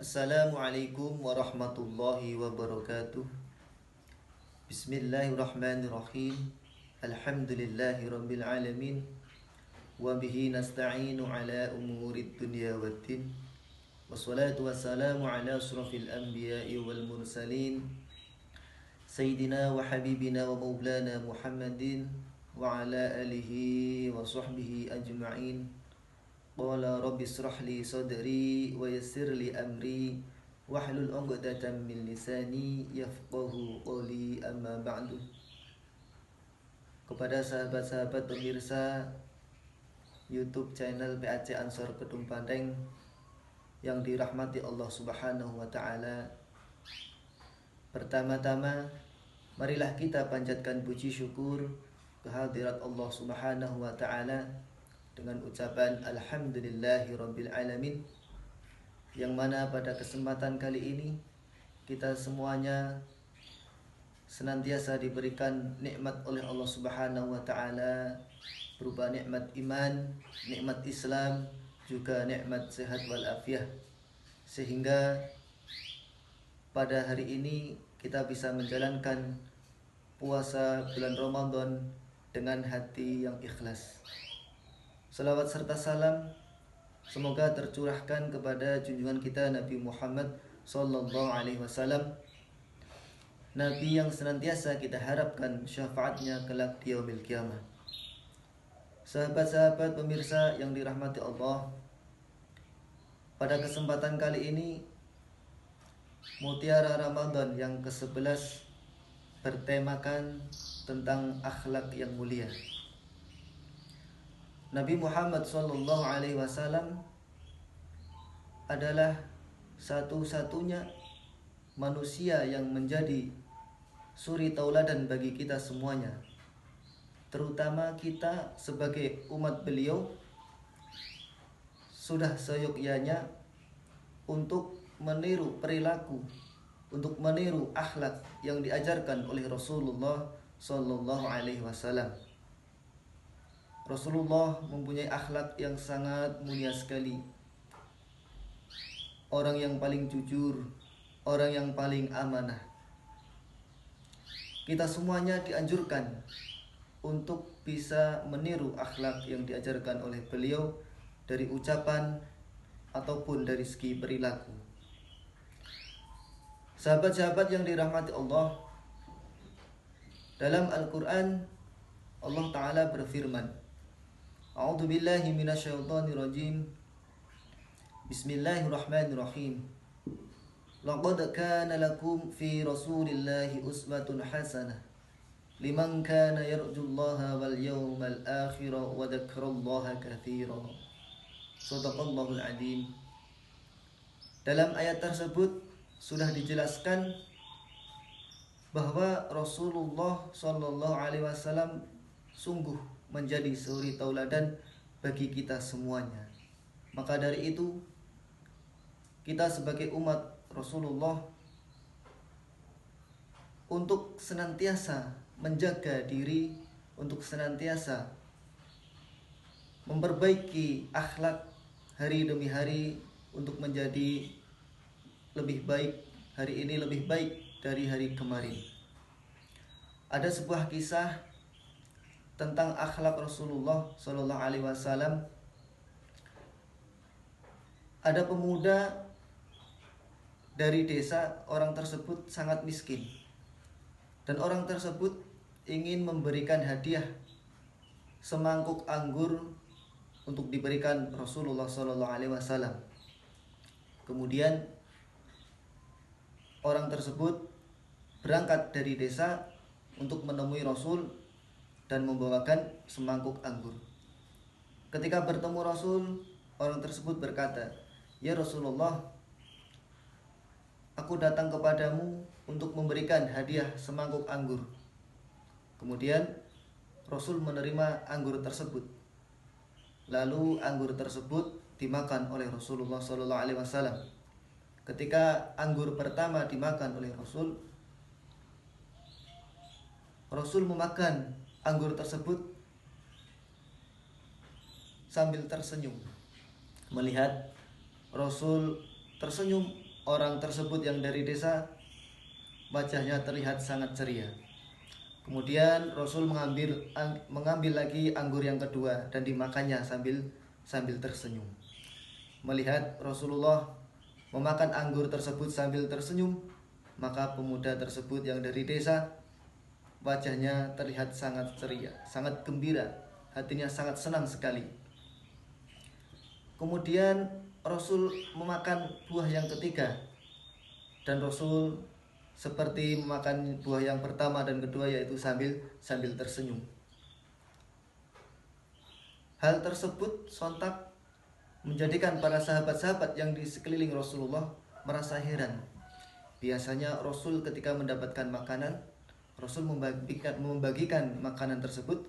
Assalamualaikum warahmatullahi wabarakatuh. Bismillahirrahmanirrahim. Alhamdulillahi rabbil alamin. Wabihi nasta'inu ala umurid dunya waddin. Wassalatu wassalamu ala asrafil anbiya'i wal mursalin, Sayyidina wa habibina wa maulana Muhammadin wa ala alihi wa sahbihi ajma'in. Qala rabbi israh li sadri wa yassir li amri wahlul 'uqdatam min lisani yafqahu qawli, amma ba'du. Kepada sahabat-sahabat pemirsa YouTube channel PAC Ansor Kedung Pandeng yang dirahmati Allah Subhanahu wa taala. Pertama-tama marilah kita panjatkan puji syukur kehadirat Allah Subhanahu wa taala dengan ucapan Alhamdulillahirabbil alamin, yang mana pada kesempatan kali ini kita semuanya senantiasa diberikan nikmat oleh Allah Subhanahu wa taala berupa nikmat iman, nikmat Islam, juga nikmat sehat wal afiah, sehingga pada hari ini kita bisa menjalankan puasa bulan Ramadan dengan hati yang ikhlas. Salawat serta salam semoga tercurahkan kepada junjungan kita Nabi Muhammad sallallahu alaihi wasallam, Nabi yang senantiasa kita harapkan syafaatnya kelak di yaumil qiyamah. Sahabat-sahabat pemirsa yang dirahmati Allah, pada kesempatan kali ini Mutiara Ramadan yang ke-11 bertemakan tentang akhlak yang mulia. Nabi Muhammad sallallahu alaihi wasallam adalah satu-satunya manusia yang menjadi suri tauladan bagi kita semuanya, terutama kita sebagai umat beliau. Sudah seyogyanya untuk meniru perilaku, untuk meniru akhlak yang diajarkan oleh Rasulullah sallallahu alaihi wasallam. Rasulullah mempunyai akhlak yang sangat mulia sekali. Orang yang paling jujur, orang yang paling amanah. Kita semuanya dianjurkan untuk bisa meniru akhlak yang diajarkan oleh beliau dari ucapan ataupun dari segi perilaku. Sahabat-sahabat yang dirahmati Allah, dalam Al-Quran Allah Ta'ala berfirman, A'udzu billahi minasyaitonir rajim. Bismillahirrahmanirrahim. Laqad kana lakum fi Rasulillahi uswatun hasanah liman kana yarjullaha wal yawmal akhir wa dzakarallaha katsiran. Shadaqallahul adzim. Dalam ayat tersebut sudah dijelaskan bahwa Rasulullah sallallahu alaihi wasallam sungguh menjadi suri tauladan bagi kita semuanya. Maka dari itu, kita sebagai umat Rasulullah untuk senantiasa menjaga diri, untuk senantiasa memperbaiki akhlak hari demi hari untuk menjadi lebih baik, hari ini lebih baik dari hari kemarin. Ada sebuah kisah tentang akhlak Rasulullah Sallallahu Alaihi Wasallam. Ada pemuda dari desa, orang tersebut sangat miskin, dan orang tersebut ingin memberikan hadiah semangkuk anggur untuk diberikan Rasulullah Sallallahu Alaihi Wasallam. Kemudian orang tersebut berangkat dari desa untuk menemui Rasul dan membawakan semangkuk anggur. Ketika bertemu Rasul, orang tersebut berkata, "Ya Rasulullah, aku datang kepadamu untuk memberikan hadiah semangkuk anggur." Kemudian Rasul menerima anggur tersebut. Lalu anggur tersebut dimakan oleh Rasulullah SAW. Ketika anggur pertama dimakan oleh Rasul, Rasul memakan anggur tersebut sambil tersenyum. Melihat Rasul tersenyum orang tersebut yang dari desa wajahnya terlihat sangat ceria. Kemudian Rasul mengambil lagi anggur yang kedua dan dimakannya sambil tersenyum. Melihat Rasulullah memakan anggur tersebut sambil tersenyum, maka pemuda tersebut yang dari desa wajahnya terlihat sangat ceria, sangat gembira, hatinya sangat senang sekali. Kemudian Rasul memakan buah yang ketiga, dan Rasul seperti memakan buah yang pertama dan kedua, yaitu sambil tersenyum. Hal tersebut sontak menjadikan para sahabat-sahabat yang di sekeliling Rasulullah merasa heran. Biasanya Rasul ketika mendapatkan makanan, Rasul membagikan makanan tersebut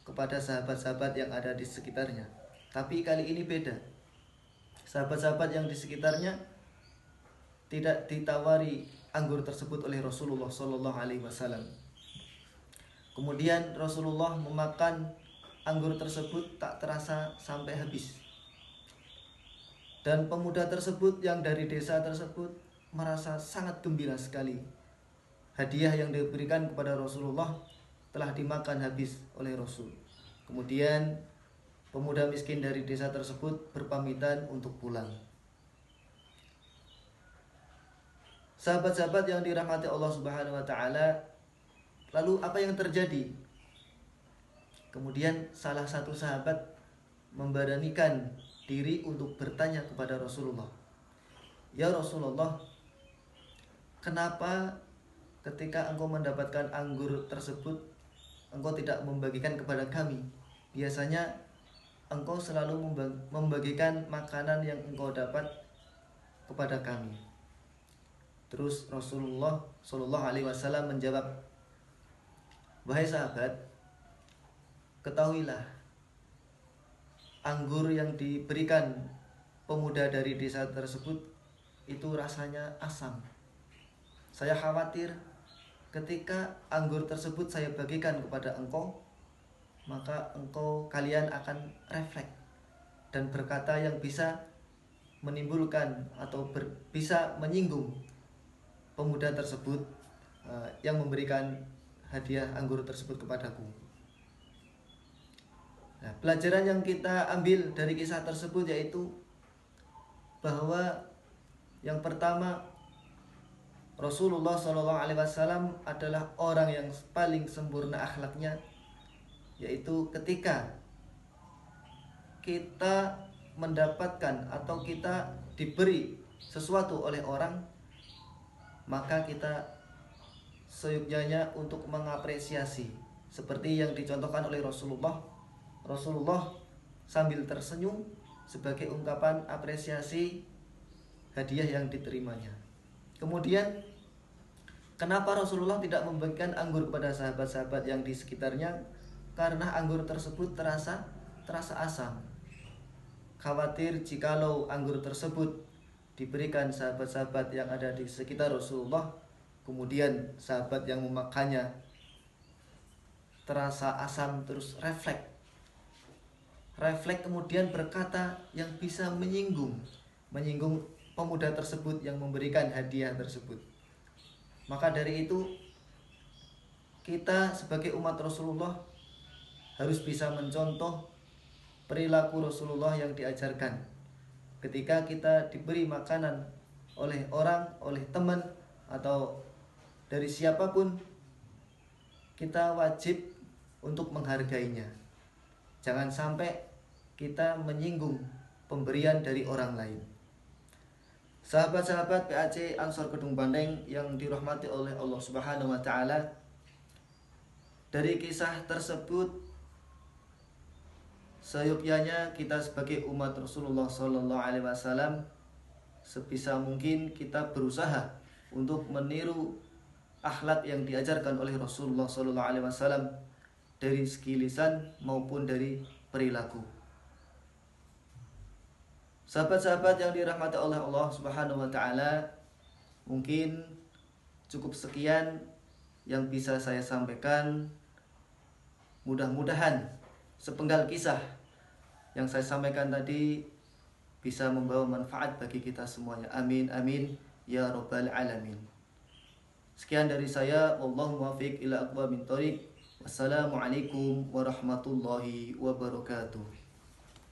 kepada sahabat-sahabat yang ada di sekitarnya. Tapi kali ini beda. Sahabat-sahabat yang di sekitarnya tidak ditawari anggur tersebut oleh Rasulullah SAW. Kemudian Rasulullah memakan anggur tersebut tak terasa sampai habis. Dan pemuda tersebut yang dari desa tersebut merasa sangat gembira sekali. Hadiah yang diberikan kepada Rasulullah telah dimakan habis oleh Rasul. Kemudian pemuda miskin dari desa tersebut berpamitan untuk pulang. Sahabat-sahabat yang dirahmati Allah Subhanahu wa taala, lalu apa yang terjadi? Kemudian salah satu sahabat memberanikan diri untuk bertanya kepada Rasulullah, "Ya Rasulullah, kenapa ketika engkau mendapatkan anggur tersebut engkau tidak membagikan kepada kami? Biasanya engkau selalu membagikan makanan yang engkau dapat kepada kami." Terus Rasulullah Shallallahu Alaihi Wasallam menjawab, "Wahai sahabat, ketahuilah, anggur yang diberikan pemuda dari desa tersebut itu rasanya asam. Saya khawatir ketika anggur tersebut saya bagikan kepada engkau, maka kalian akan refleks dan berkata yang bisa menimbulkan atau bisa menyinggung pemuda tersebut yang memberikan hadiah anggur tersebut kepadaku." Nah, pelajaran yang kita ambil dari kisah tersebut yaitu bahwa yang pertama, Rasulullah SAW adalah orang yang paling sempurna akhlaknya, yaitu ketika kita mendapatkan atau kita diberi sesuatu oleh orang, maka kita seyuknya untuk mengapresiasi. Seperti yang dicontohkan oleh Rasulullah sambil tersenyum sebagai ungkapan apresiasi hadiah yang diterimanya. Kemudian kenapa Rasulullah tidak membagikan anggur kepada sahabat-sahabat yang di sekitarnya? Karena anggur tersebut terasa asam. Khawatir jikalau anggur tersebut diberikan sahabat-sahabat yang ada di sekitar Rasulullah, kemudian sahabat yang memakannya terasa asam, terus refleks kemudian berkata yang bisa menyinggung pemuda tersebut yang memberikan hadiah tersebut. Maka dari itu kita sebagai umat Rasulullah harus bisa mencontoh perilaku Rasulullah yang diajarkan. Ketika kita diberi makanan oleh orang, oleh teman, atau dari siapapun, kita wajib untuk menghargainya. Jangan sampai kita menyinggung pemberian dari orang lain. Sahabat-sahabat PAC Ansor Kedung Bandeng yang dirahmati oleh Allah Subhanahu wa taala, dari kisah tersebut seyogyanya kita sebagai umat Rasulullah Sallallahu Alaihi Wasallam sebisa mungkin kita berusaha untuk meniru akhlak yang diajarkan oleh Rasulullah Sallallahu Alaihi Wasallam dari segi lisan maupun dari perilaku. Sahabat-sahabat yang dirahmati oleh Allah Subhanahu wa taala, mungkin cukup sekian yang bisa saya sampaikan. Mudah-mudahan sepenggal kisah yang saya sampaikan tadi bisa membawa manfaat bagi kita semuanya. Amin amin ya rabbal alamin. Sekian dari saya, wallahu muwaffiq ila aqwamit thoriq. Wassalamualaikum warahmatullahi wabarakatuh.